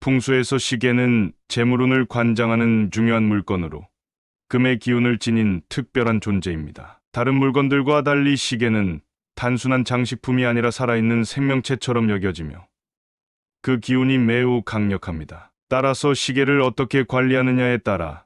풍수에서 시계는 재물운을 관장하는 중요한 물건으로 금의 기운을 지닌 특별한 존재입니다. 다른 물건들과 달리 시계는 단순한 장식품이 아니라 살아있는 생명체처럼 여겨지며 그 기운이 매우 강력합니다. 따라서 시계를 어떻게 관리하느냐에 따라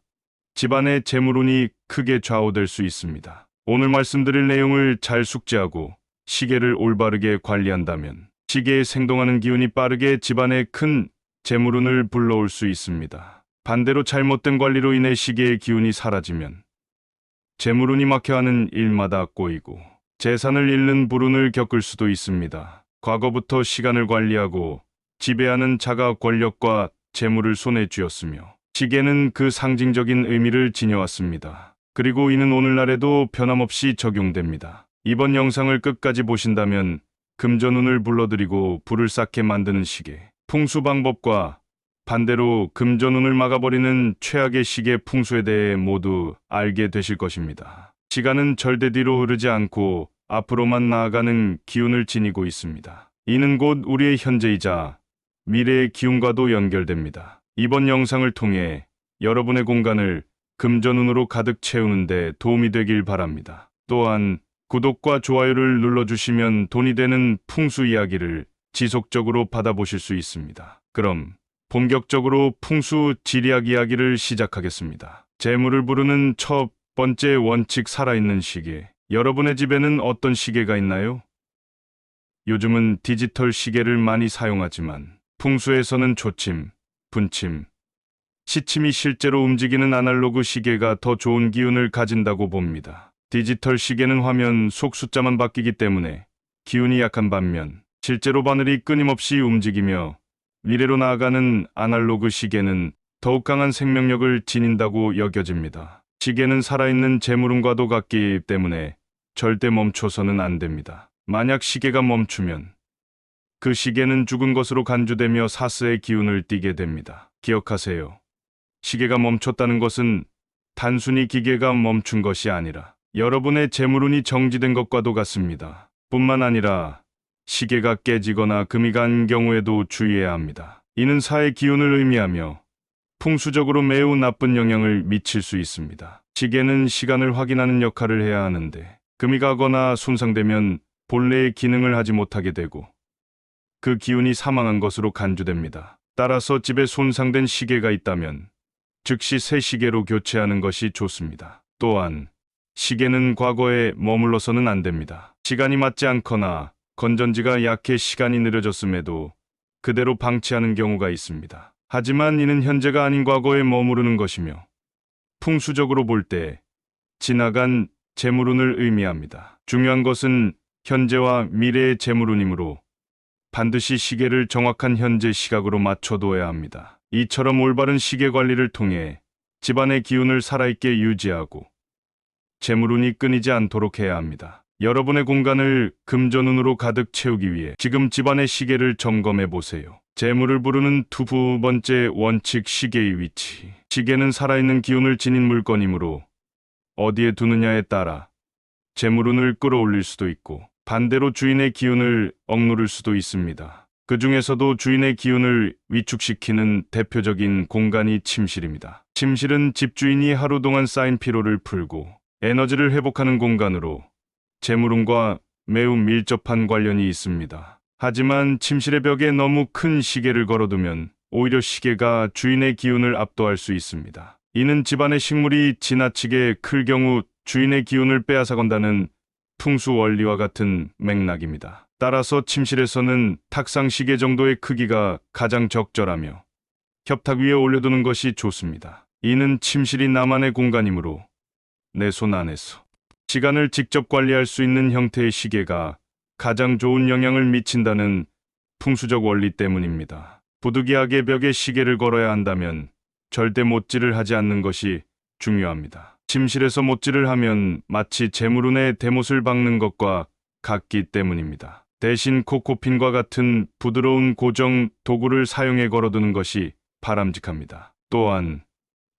집안의 재물운이 크게 좌우될 수 있습니다. 오늘 말씀드릴 내용을 잘 숙지하고 시계를 올바르게 관리한다면 시계에 생동하는 기운이 빠르게 집안에 큰 재물운을 불러올 수 있습니다. 반대로 잘못된 관리로 인해 시계의 기운이 사라지면 재물운이 막혀하는 일마다 꼬이고 재산을 잃는 불운을 겪을 수도 있습니다. 과거부터 시간을 관리하고 지배하는 자가 권력과 재물을 손에 쥐었으며 시계는 그 상징적인 의미를 지녀왔습니다. 그리고 이는 오늘날에도 변함없이 적용됩니다. 이번 영상을 끝까지 보신다면 금전운을 불러들이고 불을 쌓게 만드는 시계, 풍수 방법과 반대로 금전운을 막아버리는 최악의 시계 풍수에 대해 모두 알게 되실 것입니다. 시간은 절대 뒤로 흐르지 않고 앞으로만 나아가는 기운을 지니고 있습니다. 이는 곧 우리의 현재이자 미래의 기운과도 연결됩니다. 이번 영상을 통해 여러분의 공간을 금전운으로 가득 채우는 데 도움이 되길 바랍니다. 또한 구독과 좋아요를 눌러주시면 돈이 되는 풍수 이야기를 지속적으로 받아보실 수 있습니다. 그럼 본격적으로 풍수 지리학 이야기를 시작하겠습니다. 재물을 부르는 첫 번째 원칙, 살아있는 시계. 여러분의 집에는 어떤 시계가 있나요? 요즘은 디지털 시계를 많이 사용하지만 풍수에서는 조침, 분침, 시침이 실제로 움직이는 아날로그 시계가 더 좋은 기운을 가진다고 봅니다. 디지털 시계는 화면 속 숫자만 바뀌기 때문에 기운이 약한 반면 실제로 바늘이 끊임없이 움직이며 미래로 나아가는 아날로그 시계는 더욱 강한 생명력을 지닌다고 여겨집니다. 시계는 살아있는 재물운과도 같기 때문에 절대 멈춰서는 안 됩니다. 만약 시계가 멈추면 그 시계는 죽은 것으로 간주되며 사스의 기운을 띠게 됩니다. 기억하세요. 시계가 멈췄다는 것은 단순히 기계가 멈춘 것이 아니라 여러분의 재물운이 정지된 것과도 같습니다. 뿐만 아니라 시계가 깨지거나 금이 간 경우에도 주의해야 합니다. 이는 사의 기운을 의미하며 풍수적으로 매우 나쁜 영향을 미칠 수 있습니다. 시계는 시간을 확인하는 역할을 해야 하는데 금이 가거나 손상되면 본래의 기능을 하지 못하게 되고 그 기운이 사망한 것으로 간주됩니다. 따라서 집에 손상된 시계가 있다면 즉시 새 시계로 교체하는 것이 좋습니다. 또한 시계는 과거에 머물러서는 안 됩니다. 시간이 맞지 않거나 건전지가 약해 시간이 느려졌음에도 그대로 방치하는 경우가 있습니다. 하지만 이는 현재가 아닌 과거에 머무르는 것이며 풍수적으로 볼 때 지나간 재물운을 의미합니다. 중요한 것은 현재와 미래의 재물운이므로 반드시 시계를 정확한 현재 시각으로 맞춰둬야 합니다. 이처럼 올바른 시계 관리를 통해 집안의 기운을 살아있게 유지하고 재물운이 끊이지 않도록 해야 합니다. 여러분의 공간을 금전운으로 가득 채우기 위해 지금 집안의 시계를 점검해 보세요. 재물을 부르는 두 번째 원칙, 시계의 위치. 시계는 살아있는 기운을 지닌 물건이므로 어디에 두느냐에 따라 재물운을 끌어올릴 수도 있고 반대로 주인의 기운을 억누를 수도 있습니다. 그 중에서도 주인의 기운을 위축시키는 대표적인 공간이 침실입니다. 침실은 집주인이 하루 동안 쌓인 피로를 풀고 에너지를 회복하는 공간으로 재물운과 매우 밀접한 관련이 있습니다. 하지만 침실의 벽에 너무 큰 시계를 걸어두면 오히려 시계가 주인의 기운을 압도할 수 있습니다. 이는 집안의 식물이 지나치게 클 경우 주인의 기운을 빼앗아간다는 풍수 원리와 같은 맥락입니다. 따라서 침실에서는 탁상 시계 정도의 크기가 가장 적절하며 협탁 위에 올려두는 것이 좋습니다. 이는 침실이 나만의 공간이므로 내 손 안에서 시간을 직접 관리할 수 있는 형태의 시계가 가장 좋은 영향을 미친다는 풍수적 원리 때문입니다. 부득이하게 벽에 시계를 걸어야 한다면 절대 못질을 하지 않는 것이 중요합니다. 침실에서 못질을 하면 마치 재물운의 대못을 박는 것과 같기 때문입니다. 대신 코코핀과 같은 부드러운 고정 도구를 사용해 걸어두는 것이 바람직합니다. 또한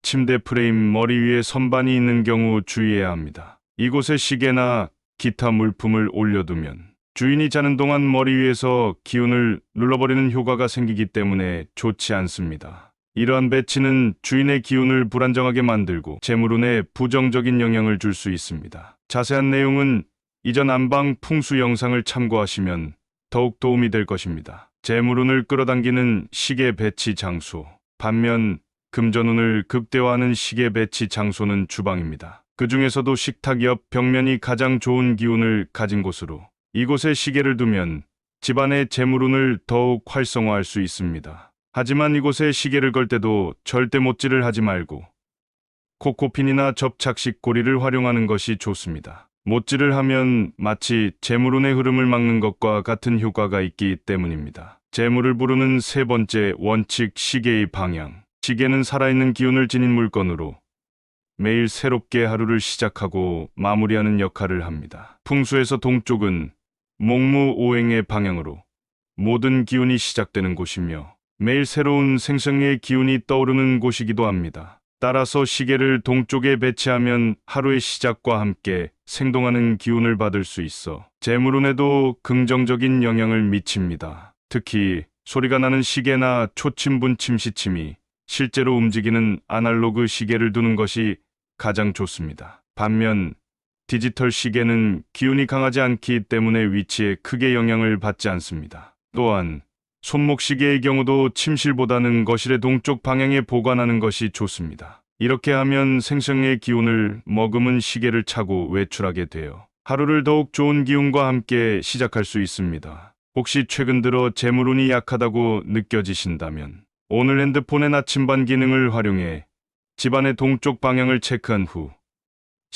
침대 프레임 머리 위에 선반이 있는 경우 주의해야 합니다. 이곳에 시계나 기타 물품을 올려두면 주인이 자는 동안 머리 위에서 기운을 눌러버리는 효과가 생기기 때문에 좋지 않습니다. 이러한 배치는 주인의 기운을 불안정하게 만들고 재물운에 부정적인 영향을 줄 수 있습니다. 자세한 내용은 이전 안방 풍수 영상을 참고하시면 더욱 도움이 될 것입니다. 재물운을 끌어당기는 시계 배치 장소. 반면 금전운을 극대화하는 시계 배치 장소는 주방입니다. 그 중에서도 식탁 옆 벽면이 가장 좋은 기운을 가진 곳으로 이곳에 시계를 두면 집안의 재물운을 더욱 활성화할 수 있습니다. 하지만 이곳에 시계를 걸 때도 절대 못질을 하지 말고 코코핀이나 접착식 고리를 활용하는 것이 좋습니다. 못질을 하면 마치 재물운의 흐름을 막는 것과 같은 효과가 있기 때문입니다. 재물을 부르는 세 번째 원칙, 시계의 방향. 시계는 살아있는 기운을 지닌 물건으로 매일 새롭게 하루를 시작하고 마무리하는 역할을 합니다. 풍수에서 동쪽은 목무오행의 방향으로 모든 기운이 시작되는 곳이며 매일 새로운 생성의 기운이 떠오르는 곳이기도 합니다. 따라서 시계를 동쪽에 배치하면 하루의 시작과 함께 생동하는 기운을 받을 수 있어 재물운에도 긍정적인 영향을 미칩니다. 특히 소리가 나는 시계나 초침분침 시침이 실제로 움직이는 아날로그 시계를 두는 것이 가장 좋습니다. 반면 디지털 시계는 기운이 강하지 않기 때문에 위치에 크게 영향을 받지 않습니다. 또한 손목 시계의 경우도 침실보다는 거실의 동쪽 방향에 보관하는 것이 좋습니다. 이렇게 하면 생성의 기운을 머금은 시계를 차고 외출하게 되어 하루를 더욱 좋은 기운과 함께 시작할 수 있습니다. 혹시 최근 들어 재물운이 약하다고 느껴지신다면 오늘 핸드폰의 나침반 기능을 활용해 집안의 동쪽 방향을 체크한 후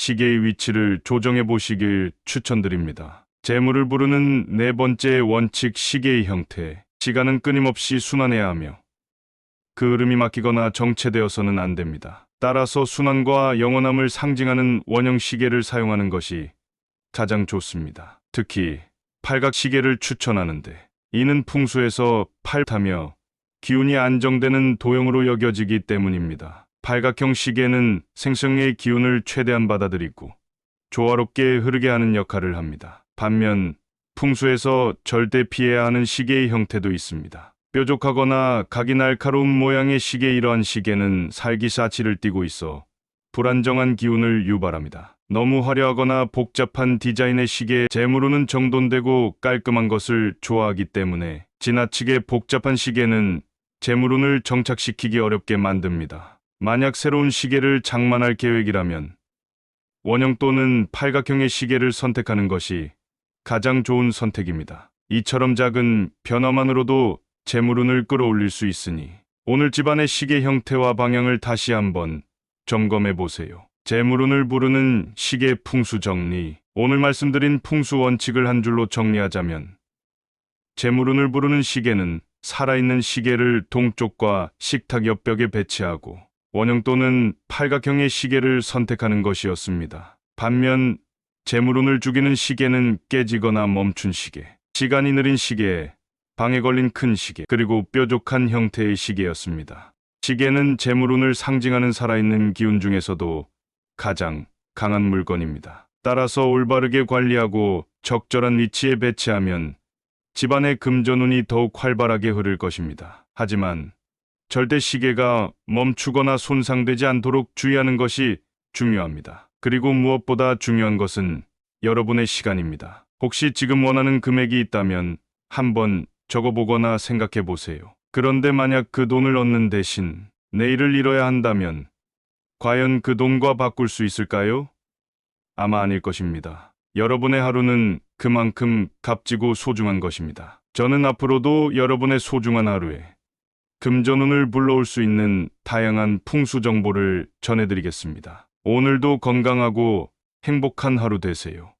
시계의 위치를 조정해 보시길 추천드립니다. 재물을 부르는 네 번째 원칙, 시계의 형태. 시간은 끊임없이 순환해야 하며 그 흐름이 막히거나 정체되어서는 안 됩니다. 따라서 순환과 영원함을 상징하는 원형 시계를 사용하는 것이 가장 좋습니다. 특히 팔각 시계를 추천하는데 이는 풍수에서 팔타며 기운이 안정되는 도형으로 여겨지기 때문입니다. 팔각형 시계는 생성의 기운을 최대한 받아들이고 조화롭게 흐르게 하는 역할을 합니다. 반면 풍수에서 절대 피해야 하는 시계의 형태도 있습니다. 뾰족하거나 각이 날카로운 모양의 시계. 이러한 시계는 살기사치를 띠고 있어 불안정한 기운을 유발합니다. 너무 화려하거나 복잡한 디자인의 시계에 재물운은 정돈되고 깔끔한 것을 좋아하기 때문에 지나치게 복잡한 시계는 재물운을 정착시키기 어렵게 만듭니다. 만약 새로운 시계를 장만할 계획이라면 원형 또는 팔각형의 시계를 선택하는 것이 가장 좋은 선택입니다. 이처럼 작은 변화만으로도 재물운을 끌어올릴 수 있으니 오늘 집안의 시계 형태와 방향을 다시 한번 점검해 보세요. 재물운을 부르는 시계 풍수 정리. 오늘 말씀드린 풍수 원칙을 한 줄로 정리하자면 재물운을 부르는 시계는 살아있는 시계를 동쪽과 식탁 옆벽에 배치하고 원형 또는 팔각형의 시계를 선택하는 것이었습니다. 반면 재물운을 죽이는 시계는 깨지거나 멈춘 시계, 시간이 느린 시계, 방에 걸린 큰 시계, 그리고 뾰족한 형태의 시계였습니다. 시계는 재물운을 상징하는 살아있는 기운 중에서도 가장 강한 물건입니다. 따라서 올바르게 관리하고 적절한 위치에 배치하면 집안의 금전운이 더욱 활발하게 흐를 것입니다. 하지만 절대 시계가 멈추거나 손상되지 않도록 주의하는 것이 중요합니다. 그리고 무엇보다 중요한 것은 여러분의 시간입니다. 혹시 지금 원하는 금액이 있다면 한번 적어보거나 생각해 보세요. 그런데 만약 그 돈을 얻는 대신 내일을 잃어야 한다면 과연 그 돈과 바꿀 수 있을까요? 아마 아닐 것입니다. 여러분의 하루는 그만큼 값지고 소중한 것입니다. 저는 앞으로도 여러분의 소중한 하루에 금전운을 불러올 수 있는 다양한 풍수 정보를 전해드리겠습니다. 오늘도 건강하고 행복한 하루 되세요.